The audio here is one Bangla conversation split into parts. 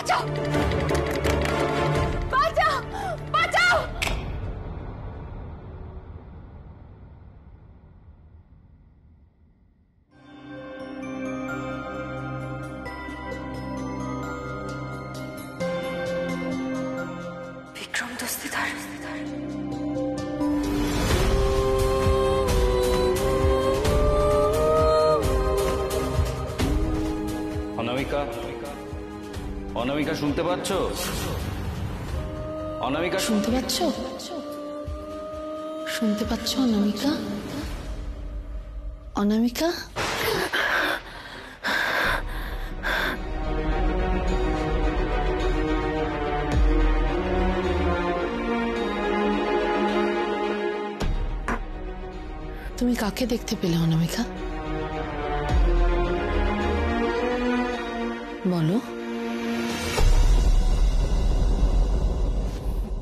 বাঁচাও বাঁচাও বাঁচাও। বিক্রম দস্তিদার। অনামিকা, অনামিকা শুনতে পাচ্ছ? অনামিকা শুনতে পাচ্ছ? শুনতে পাচ্ছ অনামিকা? অনামিকা, তুমি কাকে দেখতে পেলে অনামিকা? বলো।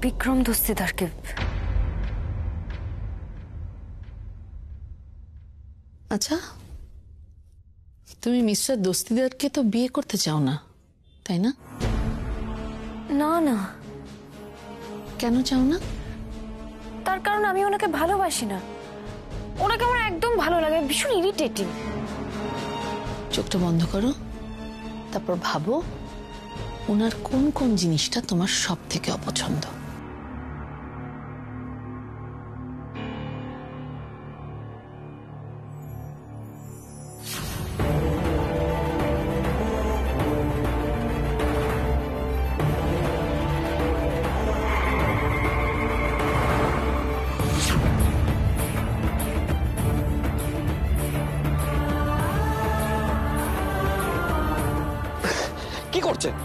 বিক্রম দস্তিদারকে। আচ্ছা, তুমি মিস্টার দস্তিদারকে তো বিয়ে করতে চাও না, তাই না? না না। কেন চাও না? তার কারণ আমি ওনাকে ভালোবাসি না। ওনাকে আমার একদম ভালো লাগে, ভীষণ ইরিটেটিং। চোখটা বন্ধ করো, তারপর ভাবো ওনার কোন কোন জিনিসটা তোমার সব থেকে অপছন্দ। কি করছেন?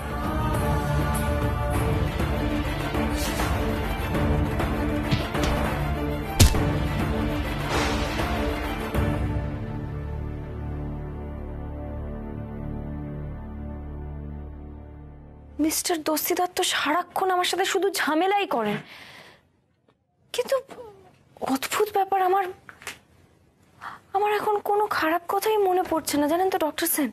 মিস্টার দস্তিদার তো সারাক্ষণ আমার সাথে শুধু ঝামেলাই করেন, কিন্তু অদ্ভুত ব্যাপার, আমার এখন কোনো খারাপ কথাই মনে পড়ছে না, জানেন তো ডক্টর সেন।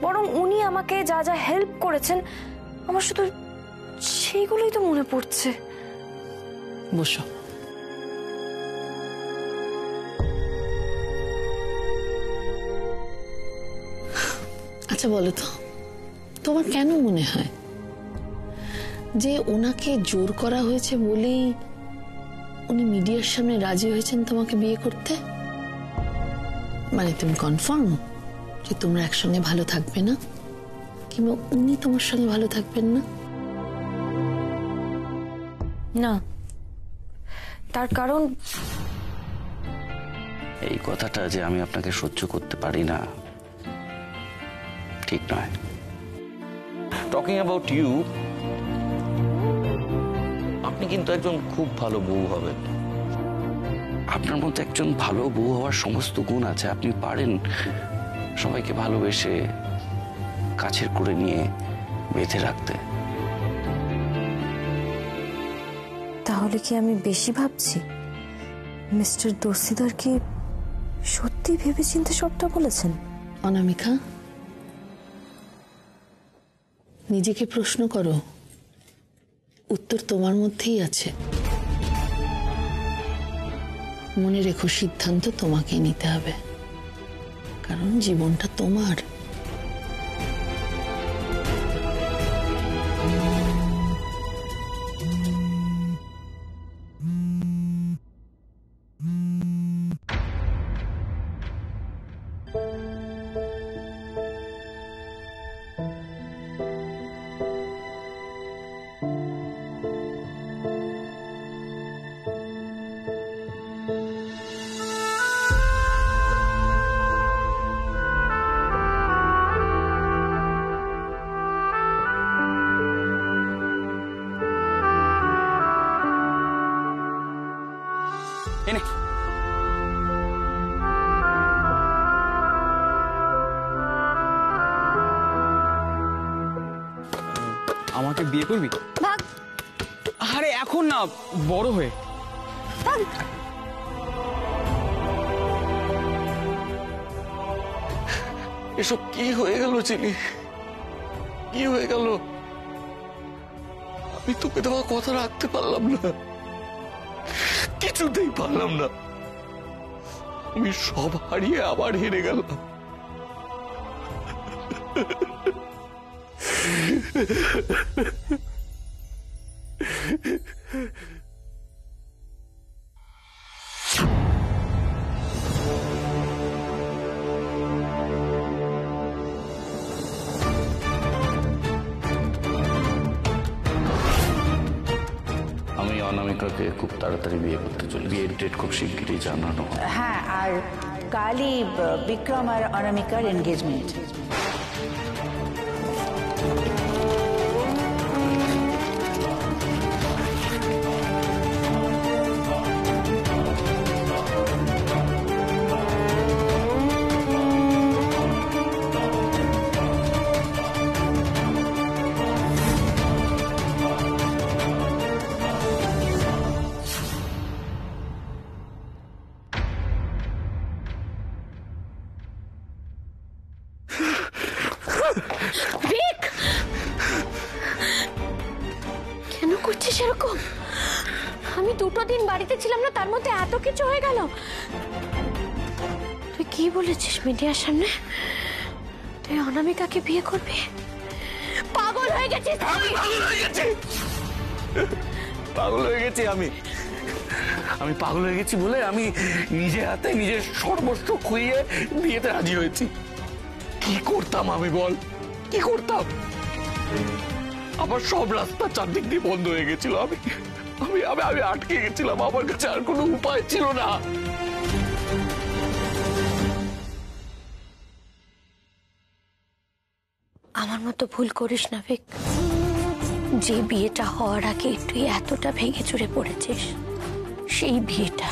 বরং উনি আমাকে যা যা হেল্প করেছেন আমার শুধু সেইগুলোই তো মনে পড়ছে। বসো। আচ্ছা বলো তো, তোমার কেন মনে হয় যে ওনাকে জোর করা হয়েছে বলেই উনি মিডিয়ার সামনে রাজি হয়েছেন তোমাকে বিয়ে করতে? মানে তুমি কনফার্ম যে তোমরা একসঙ্গে ভালো থাকবে না, কিংবা উনি তোমার সঙ্গে ভালো থাকবেন না? না, তার কারণ এই কথাটা যে আমি আপনাকে সহ্য করতে পারি না ঠিক নয়। টকিং অ্যাবাউট ইউ, আপনি কিন্তু একজন খুব ভালো বউ হবেন। আপনার মধ্যে একজন ভালো বউ হওয়ার সমস্ত গুণ আছে। আপনি পারেন সবাইকে ভালোবেসে কাছের করে নিয়ে বেঁধে রাখতে। তাহলে কি আমি বেশি ভাবছি? মিস্টার দস্তিদার কি সত্যি ভেবেচিন্তে সবটা বলেছেন? অনামিকা, নিজেকে প্রশ্ন করো, উত্তর তোমার মধ্যেই আছে। মনে রেখো, সিদ্ধান্ত তোমাকেই নিতে হবে, কারণ জীবনটা তোমার। আমাকে বিয়ে করবি? ভাগ। আরে এখন না, বড় হয়ে। ভাগ। এসব কি হয়ে গেল চিনি? কি হয়ে গেল? আমি তোকে দেওয়া কথা রাখতে পারলাম না, কিছুতেই পারলাম না। আমি সব হারিয়ে আবার হেরে গেলাম। আমি অনামিকাকে খুব তাড়াতাড়ি বিয়ে করতে চলি। বিয়ের ডেট খুব শিগগিরই জানানো হবে। হ্যাঁ, আর কালই বিক্রম আর অনামিকার এনগেজমেন্ট। ভিক, কেন করছিস এরকম? আমি 2 দিন বাড়িতে ছিলাম না, তার মধ্যে এত কিছু হয়ে গেল। তুই কি বলেছিস মিডিয়ার সামনে? তুই অনামিকাকে বিয়ে করবি? পাগল হয়ে গেছিস তুই? পাগল হয়ে গেছি আমি পাগল হয়ে গেছি বলে আমি নিজে হাতে নিজের সর্বস্ব খুইয়ে বিয়েতে রাজি হয়েছি। কি করতাম আমি বল, কি করতাম? আমার সব রাস্তা চারদিক দিয়ে বন্ধ হয়ে গেছিল। আমি আমি আমি আটকে গেছিলাম, আমার কাছে আর কোনো উপায় ছিল না। আমার মতো ভুল করিস না ভিক। যে বিয়েটা হওয়ার আগে তুই এতটা ভেঙে চুরে পড়েছিস, সেই বিয়েটা,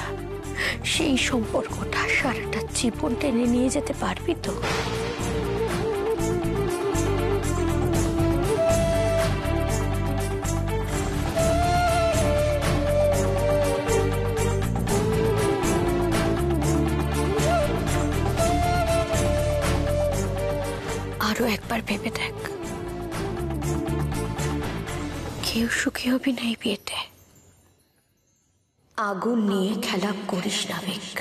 সেই সম্পর্কটা সারাটা জীবন টেনে নিয়ে যেতে পারবি তো? আরো একবার ভেবে দেখ, কেউ সুখী হবি না এই বিয়েতে। আগুন নিয়ে খেলা করিস না ভিক।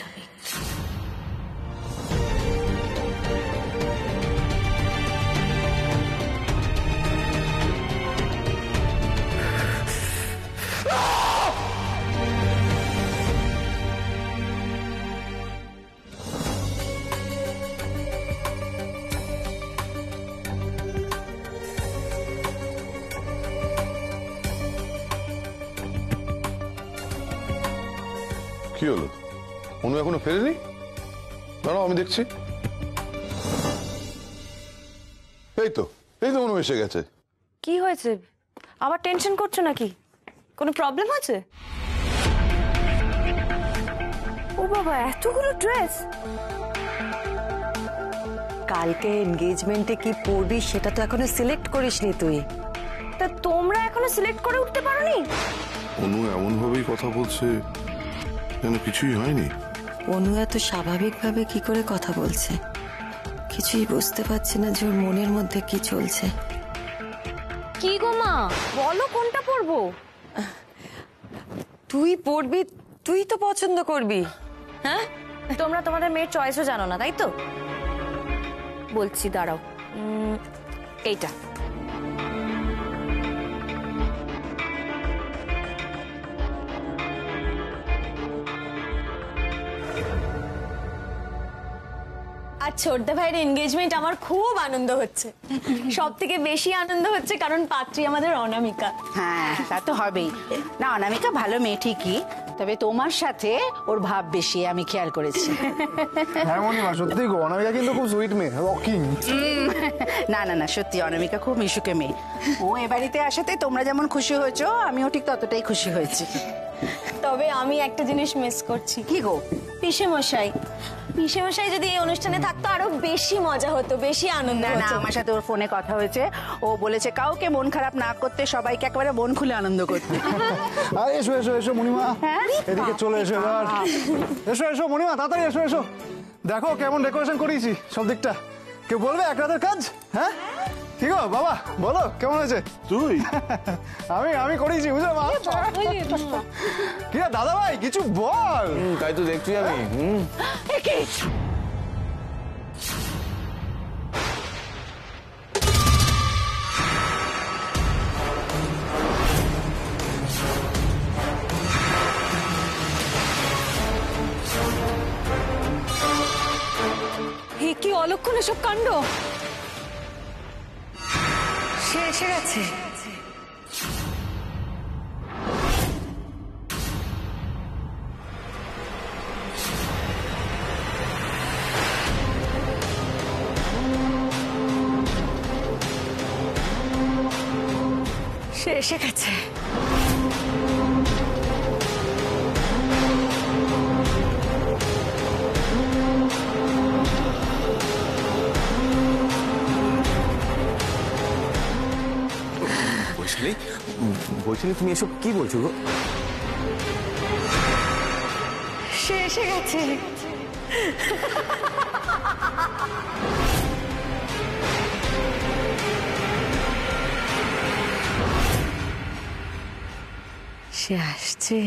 কি হলো? অনু এখনো ফেরেনি? দাঁড়াও, আমি দেখছি। এই তো অনু এসে গেছে। কি হয়েছে? আবার টেনশন করছো নাকি? কোনো প্রবলেম আছে? ও বাবা, এতগুলো ড্রেস! কালকে এনগেজমেন্টে কি পরবি সেটা তো এখনো সিলেক্ট করিসনি তুই। তা তোমরা এখনো সিলেক্ট করে উঠতে পারোনি? অনু এমন ভাবেই কথা বলছে যেন কিছুই হয়নি। অনু এত স্বাভাবিকভাবে কি করে কথা বলছে, কিছুই বুঝতে পারছি না যে ওর মনের মধ্যে কি চলছে। কি গো মা, বলো কোনটা পরবো? তুই পরবি, তুই তো পছন্দ করবি। হ্যাঁ, তোমরা তোমাদের মেয়ের চয়েসও জানো না, তাই তো? বলছি, দাঁড়াও। এইটা। আর ছোটদা ভাইয়ের এনগেজমেন্ট আমার খুব আনন্দ হচ্ছে। সব থেকে বেশি আনন্দ হচ্ছে কারণ পাত্রী আমাদের অনামিকা। হ্যাঁ, তা তো হবেই। না, অনামিকা ভালো মেয়ে ঠিকই, তবে তোমার সাথে ওর ভাব বেশি, আমি খেয়াল করেছি। হ্যাঁ মনিমা, সত্যি গো, অনামিকা কিন্তু খুব সুইট মেয়ে, রকিং। না না না, সত্যি অনামিকা খুব মিশুকে মেয়ে। ও এ বাড়িতে আসাতে তোমরা যেমন খুশি হয়েছো, আমিও ঠিক ততটাই খুশি হয়েছি। তবে আমি একটা জিনিস মিস করছি। কি গো? পিসে মশাই যদি এই অনুষ্ঠানে থাকতো আরো বেশি মজা হতো, বেশি আনন্দ না না, হতো। আমার সাথে ওর ফোনে কথা হয়েছে, ও বলেছে কাউকে মন খারাপ না করতে, সবাইকে একেবারে মন খুলে আনন্দ করতে। আরে এসো এসো এসো মনিমা, এদিকে চলে এসো এবার। এসো এসো মনিমা, তাড়াতাড়ি এসো এসো। দেখো কেমন ডেকোরেশন করিয়েছি সব দিকটা। কেউ বলবে এক রাতের কাজ? হ্যাঁ, কি গো বাবা, বলো কেমন হয়েছে? তুই আমি করেছি, বুঝলে মা? কি রে দাদা ভাই, কিছু বল। তাই তো দেখছি আমি। কি অলক্ষণ এসব কাণ্ড! সে এসে গেছে। সে এসে গেছে। বৈশালী তুমি এসব কি বলছো গো? সে এসে গেছে। সে আসছে।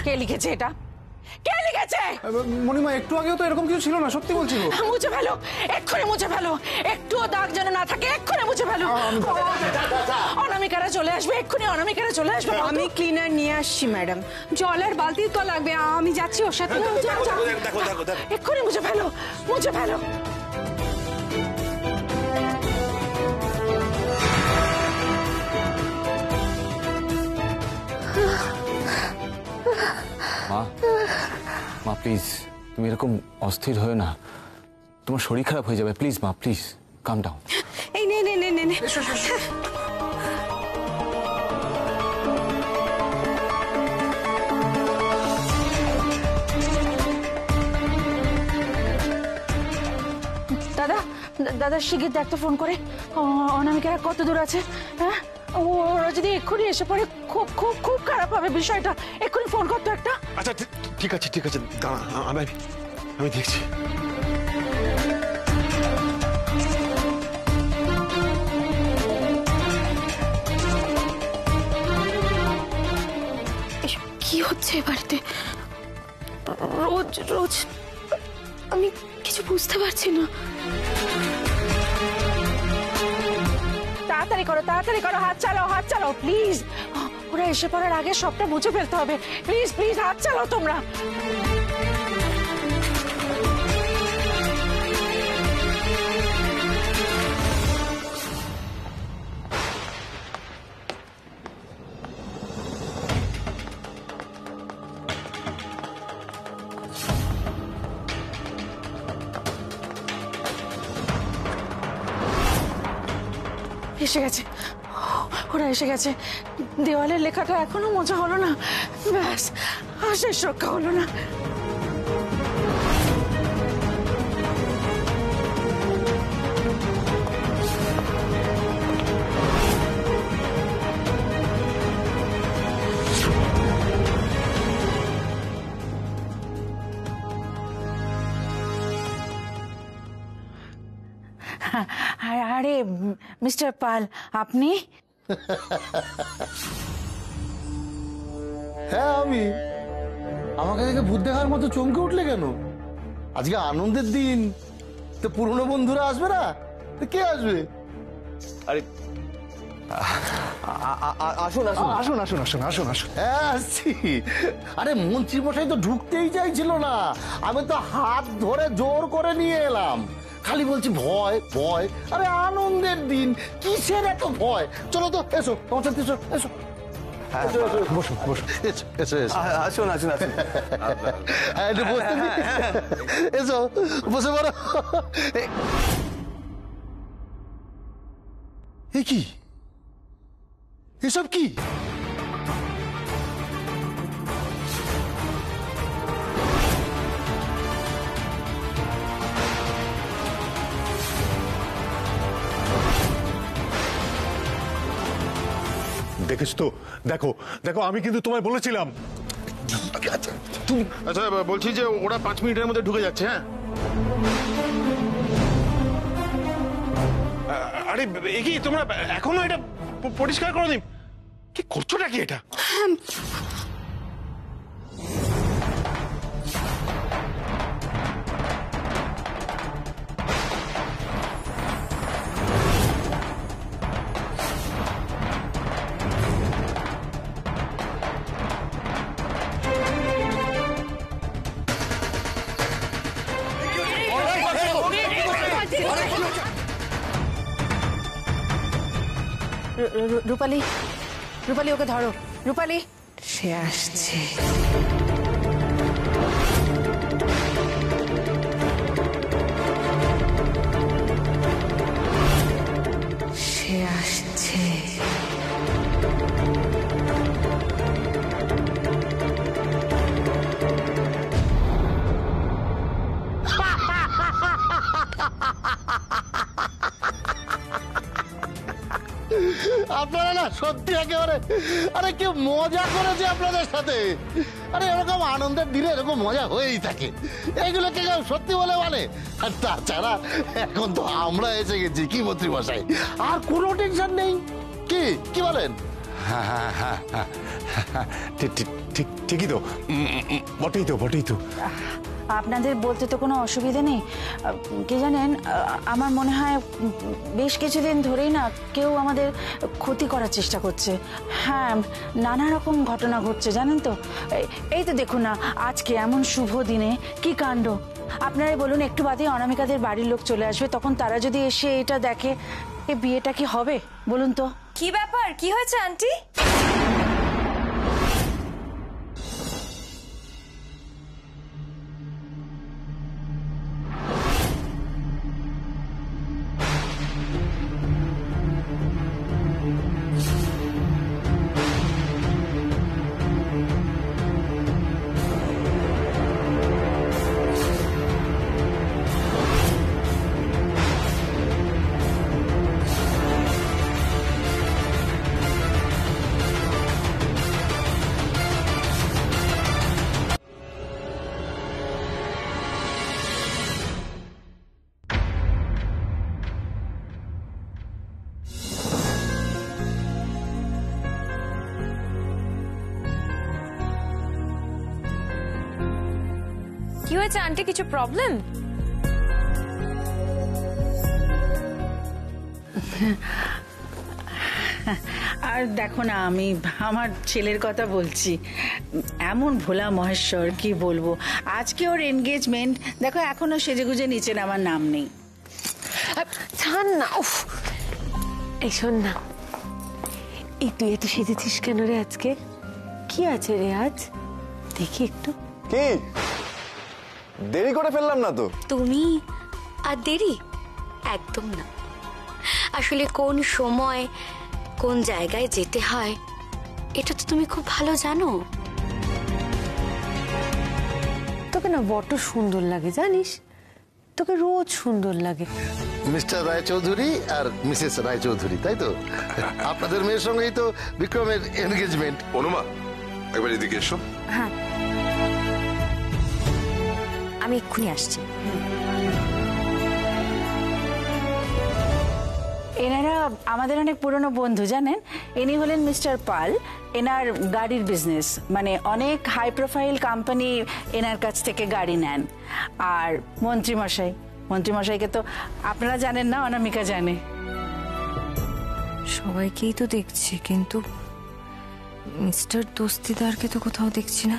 কে লিখেছে এটা? কে লিখেছে? মণিমা, একটু আগেও তো এরকম কিছু ছিল না, সত্যি বলছি গো। মুছে ফেলো, এক্ষুনি মুছে ফেলো। একটুও দাগ যেন না থাকে, এক্ষুনি মুছে ফেলো। অনামিকারা চলে আসবে, এক্ষুনি অনামিকারা চলে আসবে। আমি ক্লিনার নিয়ে আসছি ম্যাডাম, জলের বালতি তো লাগবে, আমি যাচ্ছি ওর সাথে। এক্ষুনি মুছে ফেলো, মুছে ফেলো। মা, মা প্লিজ তুমি এরকম অস্থির হয়ে না, তোমার শরীর খারাপ হয়ে যাবে। প্লিজ মা, প্লিজ কাম ডাউন। এই নে নে নে নে নে। দাদা, দাদা শিগগির দেখতে ফোন করে অনামিকারা কত দূর আছে। হ্যাঁ, ওরা যদি এক্ষুনি এসে পড়ে খুব খুব খুব খারাপ হবে বিষয়টা। এক্ষুনি ফোন করতো একটা। আচ্ছা ঠিক আছে দাঁড়া, আমি দেখছি। এসব কি হচ্ছে এ বাড়িতে? রোজ রোজ আমি কিছু বুঝতে পারছি না। তাড়াতাড়ি করো, হাত চালাও প্লিজ। ওরা এসে পড়ার আগে সবটা মুছে ফেলতে হবে। প্লিজ প্লিজ হাত চালাও তোমরা। এসে গেছে, ওরা এসে গেছে। দেওয়ালের লেখাটা এখনো মোছা হলো না। ব্যাস, আর শেষ রক্ষা হলো না। আরে মিস্টার পাল, আপনি? হ্যাঁ আমি। আমাকে দেখে ভূত দেখার মতো চমকে উঠলে কেন? আজকে আনন্দের দিন, তো পুরনো বন্ধুরা আসবে না? তো কে আসবে? আরে আসুন। হ্যাঁ আসছি। আরে মন্ত্রী মশাই তো ঢুকতেই চাইছিল না, আমি তো হাত ধরে জোর করে নিয়ে এলাম। খালি বলছি ভয় ভয়। আরে আনন্দের দিন, কিসের এত ভয়? চলো তো, এসো তোমার সাথে, এসো। বসুন। আসুন একটু বসতে দিই। এসো, বসে পড়ো। এ কি? এসব কি? দেখেছ তো? দেখো আমি কিন্তু তোমায় বলেছিলাম। আচ্ছা বলছি যে ওরা 5 মিনিটের মধ্যে ঢুকে যাচ্ছে। হ্যাঁ আরে এ কি তোমরা এখনো এটা পরিষ্কার করোনি? কি করছোটা কি এটা? রূপালী, রূপালী ওকে ধরো। রূপালী, সে আসছে। সে আসছে। আপনারা না সত্যি একেবারে, আরে কি মজা করেছে আপনাদের সাথে। আরে এরকম আনন্দের দিনে এরকম মজা হয়েই থাকে, এগুলো কে কেউ সত্যি বলে মানে? আর তাছাড়া এখন তো আমরা এসে গেছি কি মন্ত্রী মশাই, আর কোনো টেনশন নেই। কি কি বলেন? হ্যাঁ হ্যাঁ হ্যাঁ হ্যাঁ, ঠিকই তো, বটেই তো। আপনাদের বলতে তো কোনো অসুবিধা নেই। কি জানেন, আমার মনে হয় বেশ কিছুদিন ধরেই না কেউ আমাদের ক্ষতি করার চেষ্টা করছে। হ্যাঁ, নানা রকম ঘটনা ঘটছে জানেন তো। এই তো দেখুন না, আজকে এমন শুভ দিনে কি কাণ্ড। আপনারাই বলুন, একটু বাদে অনামিকাদের বাড়ির লোক চলে আসবে, তখন তারা যদি এসে এটা দেখে, এই বিয়েটা কি হবে বলুন তো? কি ব্যাপার, কি হয়েছে আন্টি? কি হয়েছে আন্টি, কিছু প্রবলেম? আর দেখো না, আমি আমার ছেলের কথা বলছি, এমন ভোলা মহেশ্বর কি বলবো। আজকে ওর এনগেজমেন্ট, দেখো এখনো সেজেগুজে নিচে নামার নাম নেই। ছাড় না, উফ। এই শোন না, এই তুই এত সেজেছিস কেন রে আজকে? কি আছে রে আজ? দেখি একটু। কি দেরি করে ফেললাম না তো? তুমি আর দেরি একদম না। আসলে কোন সময় কোন জায়গায় যেতে হয় এটা তো তুমি খুব ভালো জানো। তোকে না বড্ড সুন্দর লাগে জানিস, তোকে রোজ সুন্দর লাগে। মিস্টার রায়চৌধুরী আর মিসেস রায়চৌধুরী, তাই তো? আপনাদের মেয়ের সঙ্গেই তো বিক্রমের এনগেজমেন্ট। অনুমা, একবার এদিকে এসো। হ্যাঁ, আমি এক্ষুনি আসছি। এনারা আমাদের অনেক পুরনো বন্ধু জানেন। ইনি হলেন মিস্টার পাল। এনার গাড়ির বিজনেস, মানে অনেক হাই প্রোফাইল কোম্পানি এনার কাছ থেকে গাড়ি নেন। আর মন্ত্রীমশাইকে তো আপনারা জানেন না, অনামিকা জানে। সবাইকেই তো দেখছি, কিন্তু মিস্টার দস্তিদারকে তো কোথাও দেখছি না।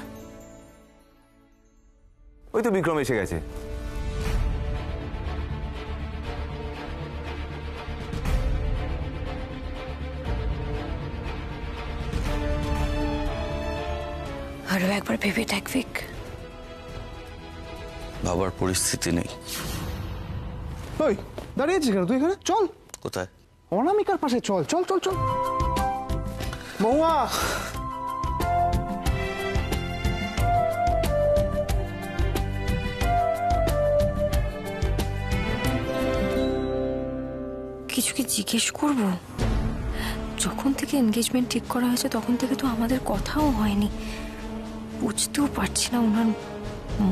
ওই তো বিক্রম এসে গেছে। আরো একবার ভেবে দেখ ভিক। বাবার পরিস্থিতি নেই। ওই দাঁড়িয়েছিস কেন তুই এখানে? চল। কোথায়? অনামিকার পাশে চল চল চল চল। মহুয়া, কিছু কি জিজ্ঞেস করব? যখন থেকে এনগেজমেন্ট ঠিক করা হয়েছে তখন থেকে তো আমাদের কথাও হয়নি। বুঝতেও পারছি না ওনার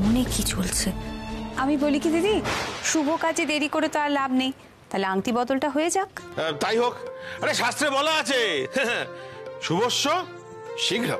মনে কি চলছে। আমি বলি কি দিদি, শুভ কাজে দেরি করে তো আর লাভ নেই। তাহলে আংটি বদলটা হয়ে যাক। তাই হোক। আরে শাস্ত্রে বলা আছে শুভস্য শীঘ্র।